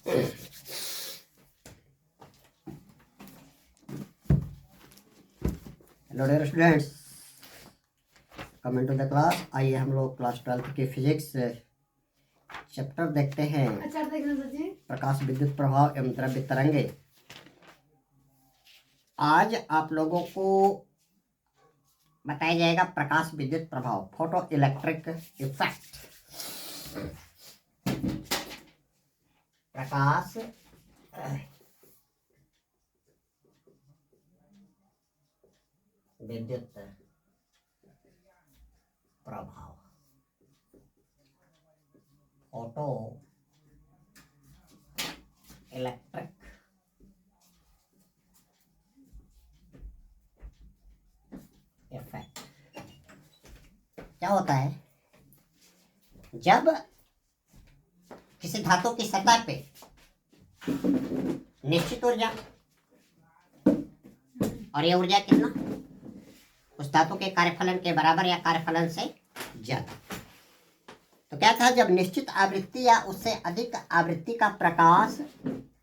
Hello dear students, come into the class. आइए हम लोग क्लास 12 के फिजिक्स चैप्टर देखते हैं। प्रकाश विद्युत प्रभाव एवं द्रव्य तरंगे। आज आप लोगों को बताया जाएगा प्रकाश विद्युत प्रभाव, फोटो इलेक्ट्रिक इफेक्ट। प्रकाश विद्युत प्रभाव, फोटो इलेक्ट्रिक इफेक्ट। क्या होता है? जब किसी धातु की सतह पे निश्चित ऊर्जा, और यह ऊर्जा कितना, उस धातु के कार्यफलन के बराबर या कार्यफलन से ज्यादा। तो क्या था, जब निश्चित आवृत्ति या उससे अधिक आवृत्ति का प्रकाश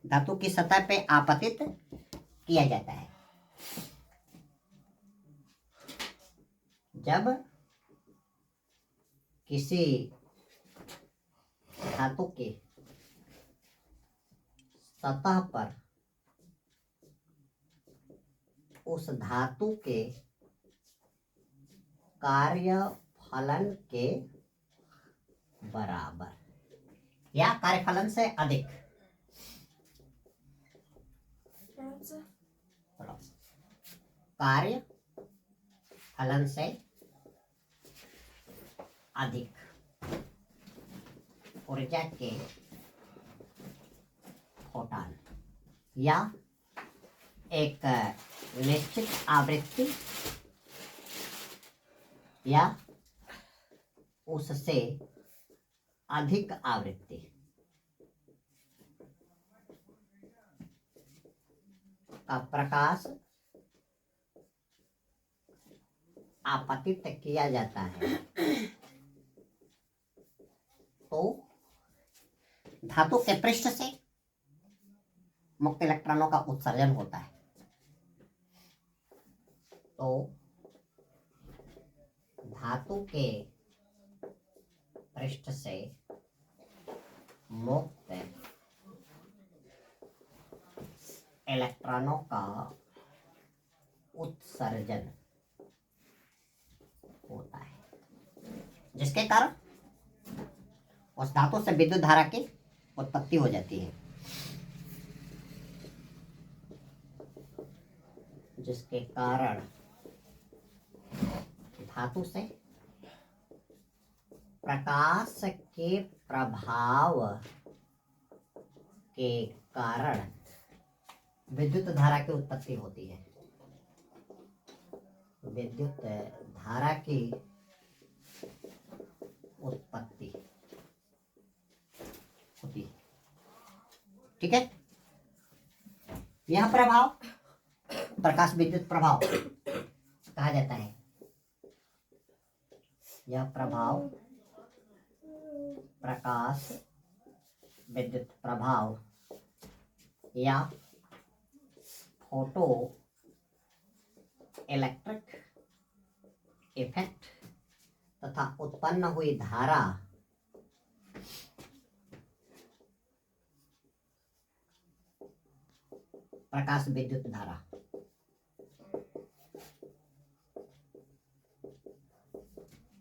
धातु की सतह पे आपतित किया जाता है, जब किसी धातु के सतह पर उस धातु के कार्यफलन के बराबर या कार्यफलन से अधिक, कार्यफलन से अधिक ऊर्जा के फोटॉन या एक निश्चित आवृत्ति या उससे अधिक आवृत्ति का प्रकाश आपतित किया जाता है, तो धातु के पृष्ठ से मुक्त इलेक्ट्रॉनों का उत्सर्जन होता है। तो धातु के पृष्ठ से मुक्त इलेक्ट्रॉनों का उत्सर्जन होता है, जिसके कारण उस धातु से विद्युत धारा की उत्पत्ति हो जाती है, जिसके कारण धातु से प्रकाश के प्रभाव के कारण विद्युत धारा की उत्पत्ति होती है। विद्युत धारा की उत्पत्ति होती है, ठीक है। यह प्रभाव प्रकाश विद्युत प्रभाव कहा जाता है। यह प्रभाव प्रकाश विद्युत प्रभाव या फोटो इलेक्ट्रिक इफेक्ट तथा उत्पन्न हुई धारा प्रकाश विद्युत धारा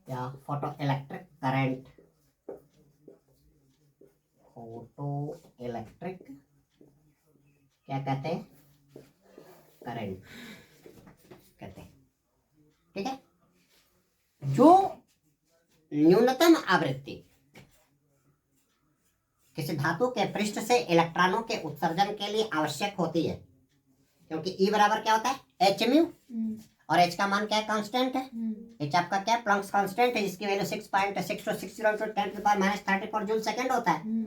या photo electric current, photo electric क्या कहते हैं, करंट कहते हैं, ठीक है। जो न्यूनतम आवृत्ति किसी धातु के पृष्ठ से इलेक्ट्रॉनों के उत्सर्जन के लिए आवश्यक होती है, क्योंकि E बराबर क्या होता है, h म्यू, और h का मान क्या है, कांस्टेंट है। h आपका क्या है, प्लैंक्स कांस्टेंट है, जिसकी वैल्यू 6.606 जूल सेकंड होता है।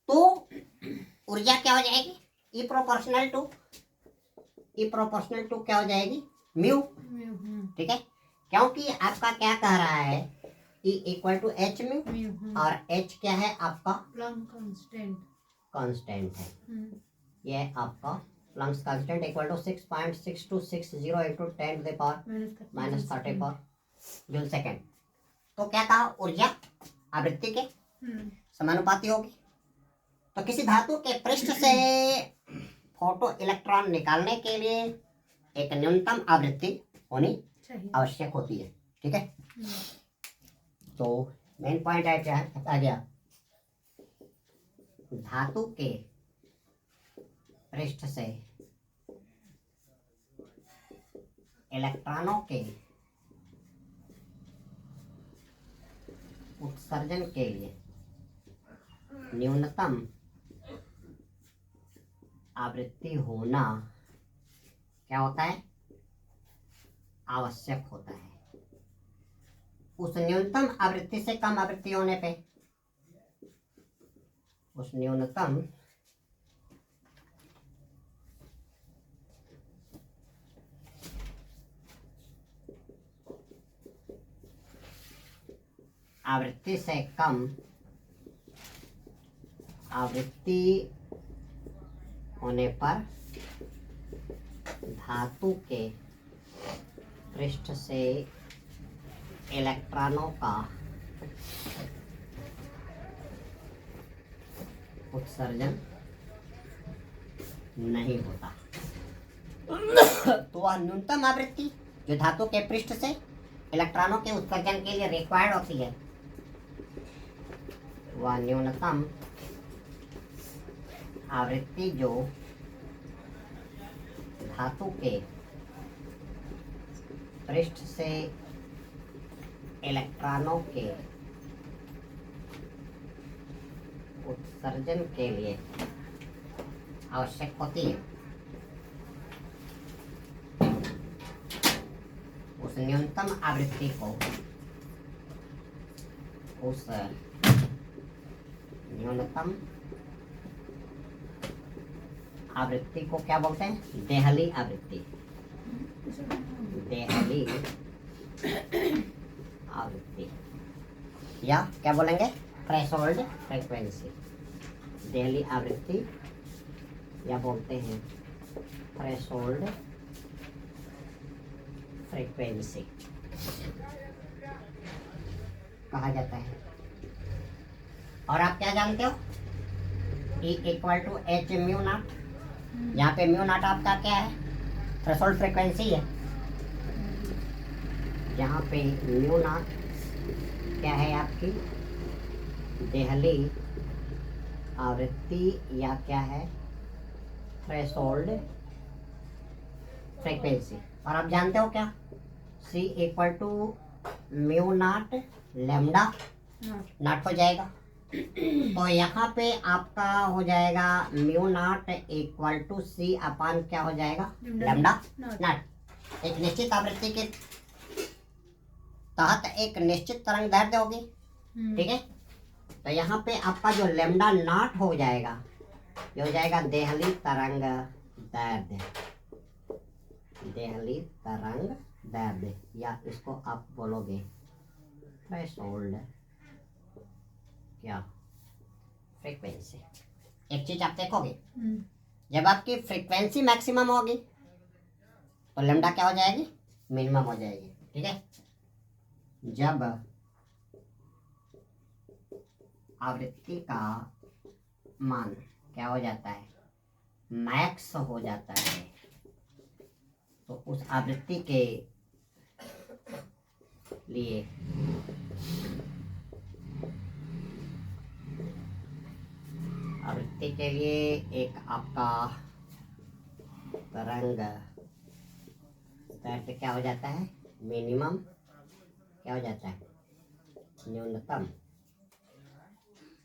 तो ऊर्जा क्या हो जाएगी, E प्रोपोर्शनल टू क्या हो जाएगी, म्यू, ठीक है। क्योंकि आपका क्या कह रहा है, E equal to h mu, और h क्या है आपका प्लैंक कांस्टेंट, कांस्टेंट है। ये आपका Planck's constant equal to 6.6260 into 10⁻³ joule second. तो क्या कहा, ऊर्जा आवृत्ति के समानुपाती होगी। तो किसी धातु के पृष्ठ से फोटो इलेक्ट्रॉन निकालने के लिए एक न्यूनतम आवृत्ति होनी आवश्यक होती है। ठीक है, तो मेन पॉइंट है क्या है, आ गया धातु के पृष्ठ से इलेक्ट्रॉनों के उत्सर्जन के लिए न्यूनतम आवृत्ति होना क्या होता है, आवश्यक होता है। उस न्यूनतम आवृत्ति से कम आवृत्ति होने पे, उस न्यूनतम आवृत्ति से कम आवृत्ति होने पर धातु के पृष्ठ से इलेक्ट्रॉनों का उत्सर्जन नहीं होता। तो वह न्यूनतम आवृत्ति जो धातु के पृष्ठ से इलेक्ट्रॉनों के उत्सर्जन के लिए रिक्वायर्ड होती है, वह न्यूनतम आवृत्ति जो धातु के पृष्ठ से इलेक्ट्रॉनों के उत्सर्जन के लिए आवश्यक होती है, उस न्यूनतम आवृत्ति को, उस न्यूनतम आवृत्ति को क्या बोलते हैं, देहली आवृत्ति। देहली आवृत्ति या क्या बोलेंगे, थ्रेशोल्ड फ्रीक्वेंसी। देहली आवृत्ति या बोलते हैं थ्रेशोल्ड फ्रीक्वेंसी कहा जाता है। और आप क्या जानते हो, E equal to H mu nought. यहाँ पे म्यू नॉट आपका क्या है, थ्रेशोल्ड फ्रीक्वेंसी है। यहाँ पे म्यू नॉट क्या है, आपकी देहली आवृत्ति या क्या है, थ्रेशोल्ड फ्रीक्वेंसी। और आप जानते हो क्या, C equal to mu nought lambda nought हो जाएगा। तो यहाँ पे आपका हो जाएगा mu nought equal to C upon क्या हो जाएगा, लैम्डा नॉट। एक निश्चित आवृत्ति के तहत एक निश्चित तरंग दैर्ध्य होगी। ठीक है, तो यहाँ पे आपका जो लैम्डा नॉट हो जाएगा, ये हो जाएगा देहली तरंग दैर्ध्य। देहली तरंग दैर्ध्य या इसको आप बोलोगे थ्रेशोल्ड क्या फ्रीक्वेंसी। एक चीज आप देखोगे, जब आपकी फ्रीक्वेंसी मैक्सिमम होगी तो लैम्डा क्या हो जाएगी, मिनिमम हो जाएगी। ठीक है, जब आवृत्ति का मान क्या हो जाता है, मैक्स हो जाता है, तो उस आवृत्ति के लिए एक आपका तरंग दैर्ध्य क्या हो जाता है, मिनिमम क्या हो जाता है, न्यूनतम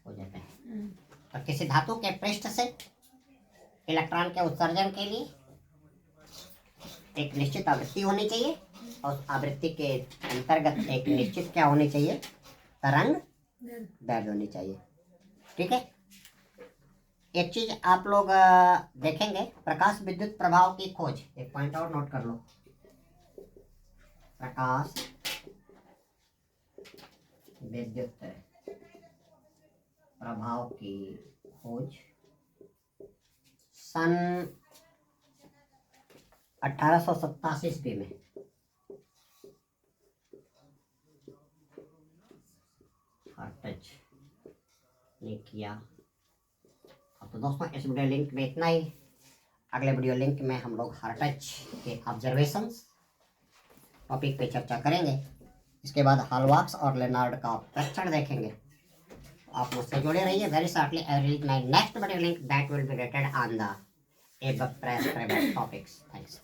हो जाता है। तो किसी धातु के पृष्ठ से इलेक्ट्रॉन के उत्सर्जन के लिए एक निश्चित आवृत्ति होनी चाहिए और उस आवृत्ति के अंतर्गत एक निश्चित क्या होनी चाहिए, तरंग दैर्ध्य होनी चाहिए। ठीक है, एक चीज आप लोग देखेंगे, प्रकाश विद्युत प्रभाव की खोज, एक पॉइंट और नोट कर लो, प्रकाश विद्युत प्रभाव की खोज सन 1887 ईस्वी में हार्टज ने किया। तो दोस्तों इस वीडियो लिंक में इतना ही। अगले वीडियो लिंक में हम लोग हार्टज के ऑब्जर्वेशंस टॉपिक पे चर्चा करेंगे। इसके बाद हॉलबॉक्स और लेनार्ड का परीक्षण देखेंगे। आप मुझसे जुड़े रहिए। Very shortly I will my next video link that will be related on the above prescribed topics. Thanks.